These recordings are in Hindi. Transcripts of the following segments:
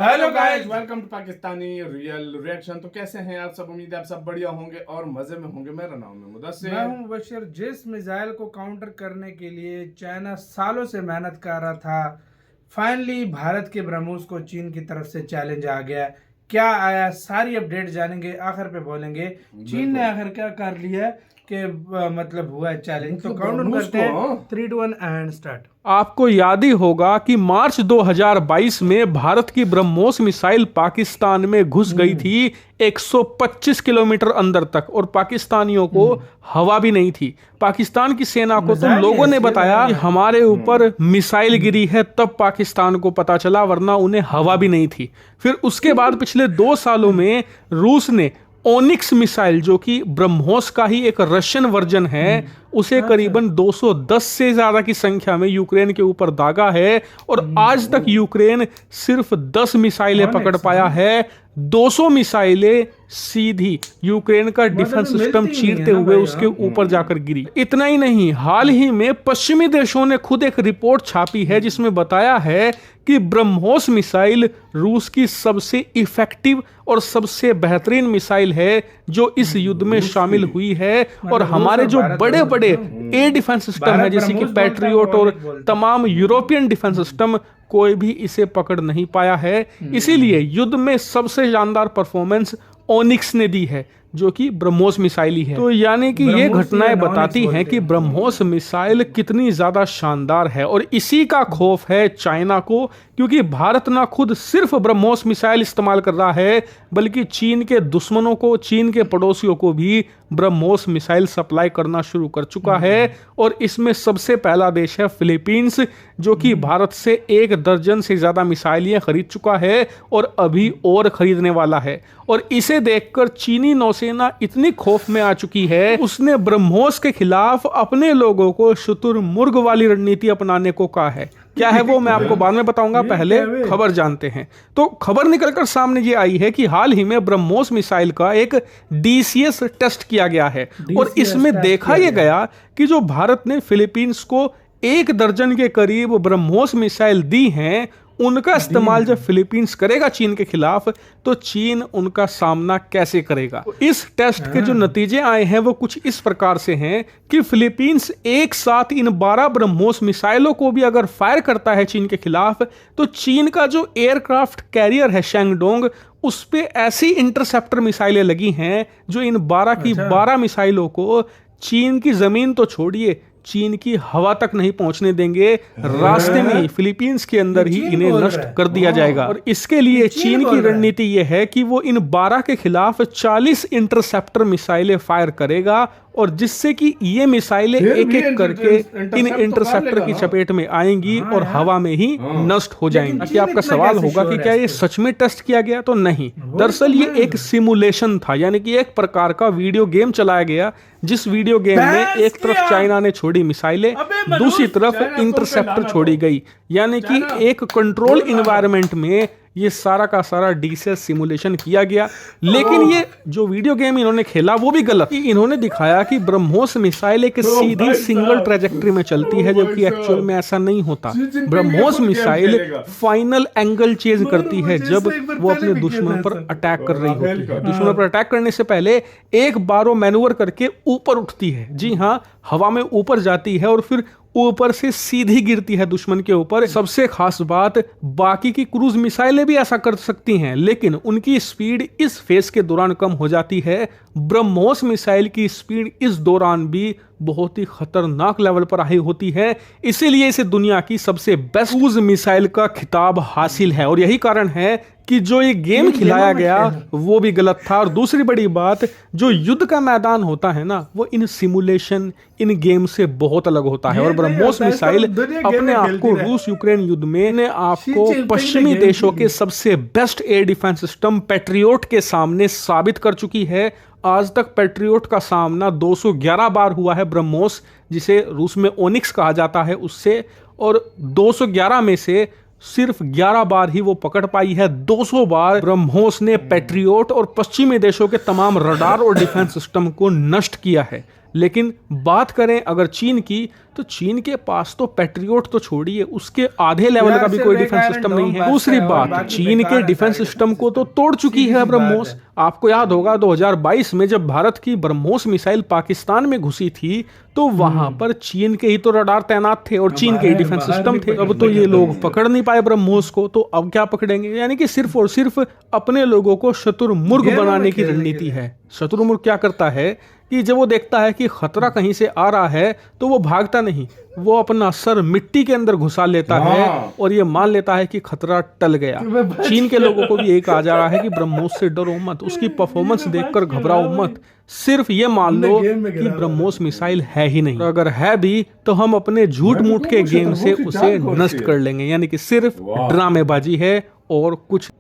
Hello guys, welcome to Pakistani real reaction. तो कैसे हैं आप सब? उम्मीद है आप सब बढ़िया होंगे और मजे में होंगे। मेरा नाम है मुदस्सिर। मैं हूं मुबशिर। जिस मिसाइल को काउंटर करने के लिए चाइना सालों से मेहनत कर रहा था, फाइनली भारत के ब्रह्मोस को चीन की तरफ से चैलेंज आ गया। क्या आया, सारी अपडेट जानेंगे, आखिर पे बोलेंगे चीन ने आखिर क्या कर लिया कि मतलब हुआ है चैलेंज। तो काउंट करते हैं 3 2 1 एंड स्टार्ट। आपको याद ही होगा कि मार्च 2022 में भारत की ब्रह्मोस मिसाइल पाकिस्तान में घुस गई थी 125 किलोमीटर अंदर तक, और पाकिस्तानियों को हवा भी नहीं थी। पाकिस्तान की सेना को तो लोगों ने बताया कि हमारे ऊपर मिसाइल गिरी है, तब पाकिस्तान को पता चला, वरना उन्हें हवा भी नहीं थी। फिर उसके बाद पिछले 2 सालों में रूस ने ओनिक्स मिसाइल, जो कि ब्रह्मोस का ही एक रशियन वर्जन है, उसे करीबन 210 से ज्यादा की संख्या में यूक्रेन के ऊपर दागा है, और आज तक यूक्रेन सिर्फ 10 मिसाइलें पकड़ पाया है। 200 मिसाइलें सीधी यूक्रेन का डिफेंस सिस्टम चीरते हुए उसके ऊपर जाकर गिरी। इतना ही नहीं, हाल ही में पश्चिमी देशों ने खुद एक रिपोर्ट छापी है जिसमें बताया है कि ब्रह्मोस मिसाइल रूस की सबसे इफेक्टिव और सबसे बेहतरीन मिसाइल है जो इस युद्ध में शामिल हुई है। और हमारे जो बड़े बड़े एयर डिफेंस सिस्टम है, जैसे कि पैट्रियोट और तमाम यूरोपियन डिफेंस सिस्टम, कोई भी इसे पकड़ नहीं पाया है। इसीलिए युद्ध में सबसे शानदार परफॉर्मेंस ओनिक्स ने दी है, जो कि ब्रह्मोस मिसाइल ही है। तो यानी कि ये घटनाएं बताती हैं कि ब्रह्मोस मिसाइल कितनी ज्यादा शानदार है, और इसी का खौफ है चाइना को, क्योंकि भारत ना खुद सिर्फ ब्रह्मोस मिसाइल इस्तेमाल कर रहा है, बल्कि चीन के दुश्मनों को, चीन के पड़ोसियों को भी ब्रह्मोस मिसाइल सप्लाई करना शुरू कर चुका है। और इसमें सबसे पहला देश है फिलीपींस, जो कि भारत से 1 दर्जन से ज्यादा मिसाइलें खरीद चुका है और अभी और खरीदने वाला है। और इसे देखकर चीनी नौसेना इतनी खौफ में आ चुकी है, उसने ब्रह्मोस के खिलाफ अपने लोगों को शुतुरमुर्ग वाली रणनीति अपनाने को कहा है। क्या है वो मैं आपको बाद में बताऊंगा, पहले खबर जानते हैं। तो खबर निकलकर सामने ये आई है कि हाल ही में ब्रह्मोस मिसाइल का एक डीसीएस टेस्ट किया गया है, और इसमें देखा यह गया कि जो भारत ने फिलीपींस को 1 दर्जन के करीब ब्रह्मोस मिसाइल दी हैं, उनका इस्तेमाल जब फिलीपींस करेगा चीन के खिलाफ, तो चीन उनका सामना कैसे करेगा। इस टेस्ट के जो नतीजे आए हैं वो कुछ इस प्रकार से हैं कि फिलीपींस एक साथ इन 12 ब्रह्मोस मिसाइलों को भी अगर फायर करता है चीन के खिलाफ, तो चीन का जो एयरक्राफ्ट कैरियर है शैंगडोंग, उस पे ऐसी इंटरसेप्टर मिसाइलें लगी हैं जो इन 12 की 12 मिसाइलों को चीन की जमीन तो छोड़िए, चीन की हवा तक नहीं पहुंचने देंगे। रास्ते में फिलीपींस के अंदर ही इन्हें नष्ट कर दिया जाएगा। और इसके लिए चीन की रणनीति यह है कि वो इन 12 के खिलाफ 40 इंटरसेप्टर मिसाइलें फायर करेगा, और जिससे कि ये मिसाइलें एक एक करके इन इंटरसेप्टर की चपेट में आएंगी और हवा में ही नष्ट हो जाएंगी। कि आपका सवाल होगा कि क्या ये सच में टेस्ट किया गया? तो नहीं, दरअसल ये एक सिमुलेशन था, यानी कि एक प्रकार का वीडियो गेम चलाया गया, जिस वीडियो गेम में एक तरफ चाइना ने छोड़ी मिसाइलें, दूसरी तरफ इंटरसेप्टर छोड़ी गई, यानी कि एक कंट्रोल इन्वायरमेंट में ये सारा का सारा डीसीएस सिमुलेशन किया गया। लेकिन ये जो वीडियो गेम इन्होंने खेला वो भी गलत। इन्होंने दिखाया कि ब्रह्मोस मिसाइल एक सीधी सिंगल ट्रेजेक्टरी में चलती है, जबकि एक्चुअल में ऐसा नहीं होता। BrahMos missile final angle change करती है जब वो अपने दुश्मन पर अटैक कर रही होती है। दुश्मन पर अटैक करने से पहले एक बार वो मैनूवर करके ऊपर उठती है, जी हाँ, हवा में ऊपर जाती है और फिर ऊपर से सीधी गिरती है दुश्मन के ऊपर। सबसे खास बात, बाकी की क्रूज मिसाइलें भी ऐसा कर सकती हैं, लेकिन उनकी स्पीड इस फेज के दौरान कम हो जाती है। ब्रह्मोस मिसाइल की स्पीड इस दौरान भी बहुत ही खतरनाक लेवल पर आई होती है, इसीलिए इसे दुनिया की सबसे बेस्ट क्रूज मिसाइल का खिताब हासिल है। और यही कारण है कि जो ये गेम खिलाया गया वो भी गलत था। और दूसरी बड़ी बात, जो युद्ध का मैदान होता है ना, वो इन सिमुलेशन, इन गेम से बहुत अलग होता है। और ब्रह्मोस मिसाइल अपने आप को रूस यूक्रेन युद्ध में ने आपको पश्चिमी देशों के सबसे best air defence system patriot के सामने साबित कर चुकी है। आज तक पैट्रियोट का सामना 211 बार हुआ है ब्रह्मोस, जिसे रूस में ओनिक्स कहा जाता है, उससे, और 211 में से सिर्फ 11 बार ही वो पकड़ पाई है। 200 बार ब्रह्मोस ने पैट्रियोट और पश्चिमी देशों के तमाम रडार और डिफेंस सिस्टम को नष्ट किया है। लेकिन बात करें अगर चीन की, तो चीन के पास तो पैट्रियोट तो छोड़िए, उसके आधे लेवल का भी कोई डिफेंस सिस्टम नहीं है। दूसरी बात, चीन के डिफेंस सिस्टम को तो तोड़ चुकी है ब्रह्मोस। आपको याद होगा 2022 में जब भारत की ब्रह्मोस मिसाइल पाकिस्तान में घुसी थी, तो वहां पर चीन के ही तो रडार तैनात थे और चीन के ही डिफेंस सिस्टम थे। अब तो ये लोग पकड़ नहीं पाए ब्रह्मोस को, तो अब क्या पकड़ेंगे? यानी कि सिर्फ और सिर्फ अपने लोगों को शत्रुमुर्ग बनाने की रणनीति है। शत्रुमुर्ग क्या करता है कि जब वो देखता है कि खतरा कहीं से आ रहा है, तो वो भागता नहीं, वो अपना सर मिट्टी के अंदर घुसा लेता है और ये मान लेता है कि खतरा टल गया। चीन के लोगों को भी यही कहा जा रहा है कि ब्रह्मोस से डरो मत, उसकी परफॉर्मेंस देखकर घबराओ मत, सिर्फ ये मान लो कि ब्रह्मोस मिसाइल है ही नहीं। अगर है भी तो हम अपने झूठ मूठ के गेम से उसे नष्ट कर लेंगे। यानी कि सिर्फ ड्रामेबाजी है और कुछ।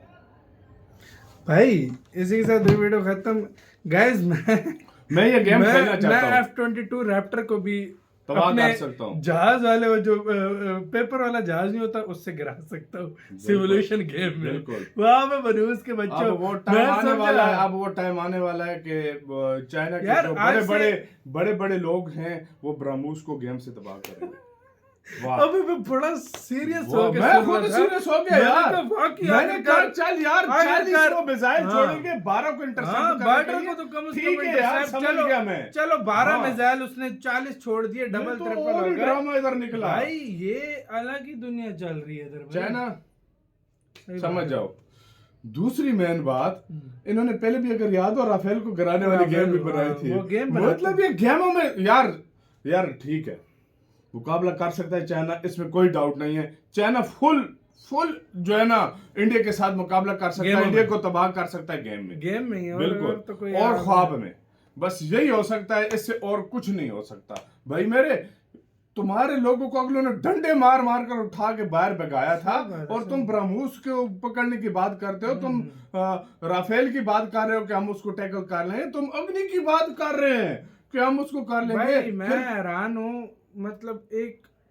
भाई इसी के साथ वीडियो खत्म। गाइस मैं ये गेम खेलना चाहता हूं। मैं F-22 रैप्टर को भी तबाह अपने कर सकता हूं। जहाज वाले वो जो पेपर वाला जहाज नहीं होता, उससे गिरा सकता हूँ सिमुलेशन गेम में। वहां पे बनूस के बच्चों, अब वो टाइम आने वाला है, अब वो टाइम आने वाला है कि चाइना के जो बड़े बड़े लोग हैं वो ब्रह्मोस को गेम से तबाह करेंगे। अबे मैं बड़ा सीरियस हो गया। मैं खुद सीरियस हो गया यार। मैंने कहा चल यार 40 को मिसाइल छोड़ेंगे, 12 को इंटरसेप्ट करेंगे तो कम से कम यार समझ गया मैं। चलो 12 मिसाइल उसने 40 छोड़ दिए, डबल ट्रिपल हो गया। ड्रामा इधर निकला भाई, ये अलग ही दुनिया चल रही है इधर चाइना, समझ जाओ। दूसरी मेन बात, इन्होंने पहले भी अगर याद हो राफेल को गिराने वाली गेम भी बनाई थी। मतलब ये गेमों में यार ठीक है, मुकाबला कर सकता है चाइना, इसमें कोई डाउट नहीं है। चाइना फुल जो है ना इंडिया के साथ मुकाबला कर सकता है, इंडिया को तबाह कर सकता है गेम में बिल्कुल, तो कोई और ख्वाब में। बस यही हो सकता है, इससे और कुछ नहीं हो सकता। भाई मेरे, तुम्हारे लोगों को अगलों ने डंडे मार कर उठा के बाहर भगाया था, और तुम ब्रह्मोस को पकड़ने की बात करते हो, तुम राफेल की बात कर रहे हो कि हम उसको टैकल कर लेंगे, तुम अग्नि की बात कर रहे हैं कि हम उसको कर लेंगे। मैं हैरान हूँ, मतलब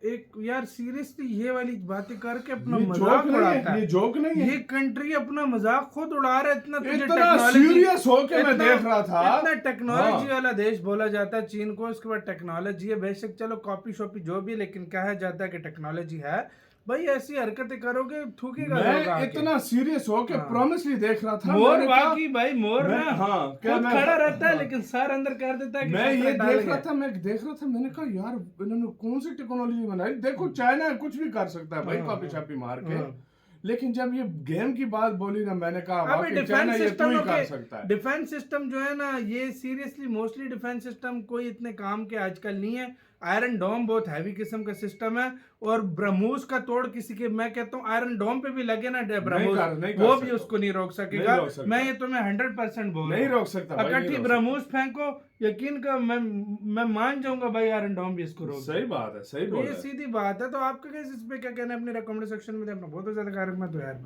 एक यार सीरियसली ये वाली बातें करके अपना मजाक उड़ाता है। ये जोक नहीं है, ये कंट्री अपना मजाक खुद उड़ा रहा है। इतना सीरियस होके मैं देख रहा था। इतना टेक्नोलॉजी वाला देश बोला जाता है चीन को, उसके बाद टेक्नोलॉजी है, बेशक चलो कॉपी शॉपी जो भी, लेकिन कहा जाता है कि टेक्नोलॉजी है। भाई ऐसी हरकतें करोगे थूकेगा। मैं इतना सीरियस होके प्रॉमिसली देख रहा था। मोर बाकी भाई, मोर ना क्या खुद खड़ा रहता है लेकिन सर अंदर कर देता है। मैं ये देख रहा था, मैंने कहा यार इन्होंने कौन सी टेक्नोलॉजी बनाई। देखो चाइना कुछ भी कर सकता है भाई, कॉपी छापी मार के, लेकिन जब ये गेम की बात बोली ना, मैंने कहा चाइना ये तू ही कर सकता है। डिफेंस सिस्टम जो है ना, ये सीरियसली मोस्टली डिफेंस सिस्टम कोई इतने काम के आजकल नहीं है। आयरन डोम बहुत हैवी किस्म का सिस्टम है, और ब्रह्मोस का तोड़ किसी के, मैं कहता हूँ आयरन डोम पे भी लगे ना ब्रह्मोस, वो भी उसको नहीं रोक सकेगा। मैं ये तुम्हें 100% बोल, नहीं रोक सकता। इकट्ठी ब्रह्मोस फेंको, यकीन का मैं मान जाऊंगा भाई, आयरन डोम भी इसको रोक। सही बात है, सही बात है, ये सीधी बात है। तो आपका इस पे क्या कहना है, अपने रिकमेंड सेक्शन में अपना बहुत ज्यादा ख्याल रखना। तो यार